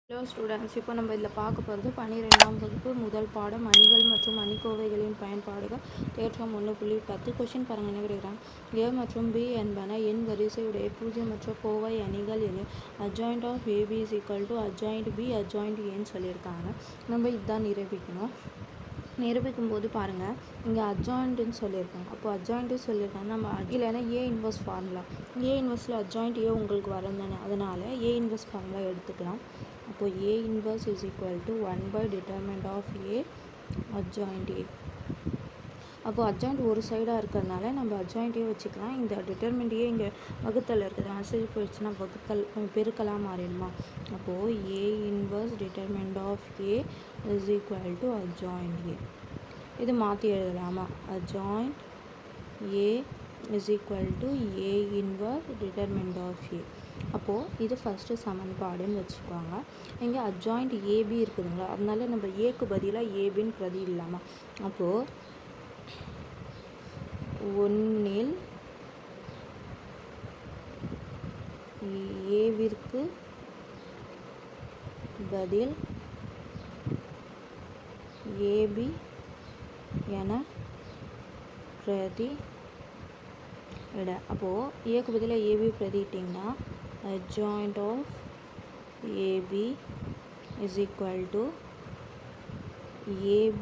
Hello students, இப்போ நம்ம இதில் பார்க்க போகிறது 12ஆம் வகுப்பு முதல் பாடம் அணிகள் மற்றும் அணிக்கோவைகளின் பயன்பாடுகள் தேற்றம் 1.10. கொஷின் பாருங்கள். என்ன கேட்குறாங்க? ஏ மற்றும் பி என்பன எண் வரிசையுடைய பூஜ்ஜியமற்ற கோவை அணிகள் எனில் adjoint of AB is equal to adjoint B adjoint ஏன்னு சொல்லியிருக்காங்க. நம்ம இதுதான் நிரூபிக்கணும். நிரூபிக்கும் போது பாருங்கள், இங்கே அட்ஜாயிண்ட்டுன்னு சொல்லியிருக்காங்க. அப்போ அட்ஜாயிண்ட்டு சொல்லியிருக்காங்க. நம்ம இல்லைன்னா ஏ இன்வர்ஸ் ஃபார்முலா, ஏ இன்வர்ஸில் அட்ஜாயிண்ட் ஏ உங்களுக்கு வரும் தானே, அதனால் ஏ இன்வர்ஸ் ஃபார்முலா எடுத்துக்கலாம். அப்போ A inverse is equal to 1 / determinant of A adjoint A. அப்போ அட்ஜாயிண்ட் ஒரு சைடாக இருக்கிறதுனால நம்ம அட்ஜாயிண்ட் ஏ வச்சுக்கலாம். இந்த டிட்டர்மெண்ட் ஏ இங்கே வகுத்தல் இருக்குது, மெசேஜ் போயிடுச்சுன்னா வகுத்தல் பெருக்கலாக மாறிடுமா. அப்போது A inverse determinant of A is equal to adjoint A. இது மாற்றி எழுதலாமா? Adjoint A is equal to A inverse determinant of A. அப்போது இது ஃபஸ்ட்டு சமன்பாடுன்னு வச்சுக்குவாங்க. இங்கே அட்ஜாயிண்ட் ஏபி இருக்குதுங்களா, அதனால நம்ம ஏக்கு பதிலாக ஏபின்னு பிரதி இல்லாமா. அப்போது 1 ஏவிற்கு பதில் ஏபி என பிரதி இட. அப்போது ஏக்கு பதிலாக AB பிரதிட்டிங்கன்னா adjoint of AB is equal to AB,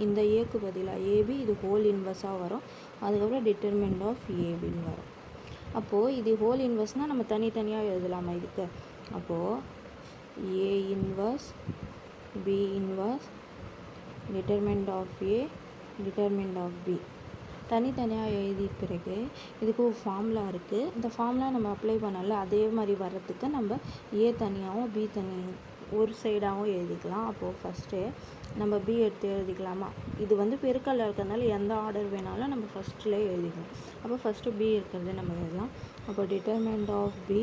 இந்த ஏக்கு பதிலாக ஏபி, இது ஹோல் இன்வர்ஸாக வரும். அதுக்கப்புறம் டிட்டர்மெண்ட் ஆஃப் ஏபின்னு வரும். அப்போது இது ஹோல் இன்வர்ஸ்னால் நம்ம தனித்தனியாக எழுதலாமா இதுக்கு. அப்போது A inverse B inverse determinant of A determinant of B தனித்தனியாக எழுதி பிறகு இதுக்கு ஒரு ஃபார்முலா இருக்குது. இந்த ஃபார்முலா நம்ம அப்ளை பண்ணல, அதே மாதிரி வர்றதுக்கு நம்ம ஏ தனியாகவும் பி தனியாக ஒரு சைடாகவும் எழுதிக்கலாம். அப்போது ஃபஸ்ட்டு நம்ம பி எடுத்து எழுதிக்கலாமா. இது பெருக்கல்ல இருக்கிறதுனால எந்த ஆர்டர் வேணாலும் நம்ம ஃபஸ்ட்டில் எழுதிக்கலாம். அப்போ ஃபஸ்ட்டு பி இருக்கிறது நம்ம எழுதலாம். அப்போ determinant of B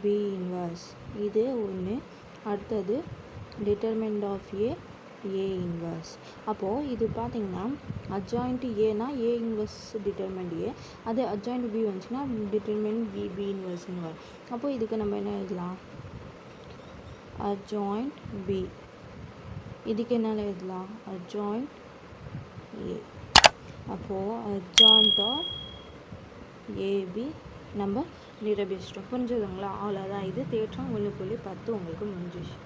B inverse இது ஒன்று. அடுத்தது determinant of A A inverse. அப்போது இது பார்த்திங்கன்னா அட்ஜாயிண்ட் ஏனா ஏ இன்வர்ஸ் டிட்டர்மெண்ட் ஏ, அது அட்ஜாயிண்ட் பி வந்துச்சுன்னா டிட்டர்மெண்ட் பி பி இன்வர்ஸ்னு வரும். அப்போது இதுக்கு நம்ம என்ன எழுதலாம்? Adjoint B. இதுக்கு என்ன எழுதலாம்? Adjoint A. அப்போது அட்ஜாயிண்ட் ஆஃப் ஏபி நம்ம நிரூபிச்சிட்டோம். புரிஞ்சுதுங்களா? அவ்வளோதான். இது தேற்றம் 1.10 உங்களுக்கு முடிஞ்சிச்சு.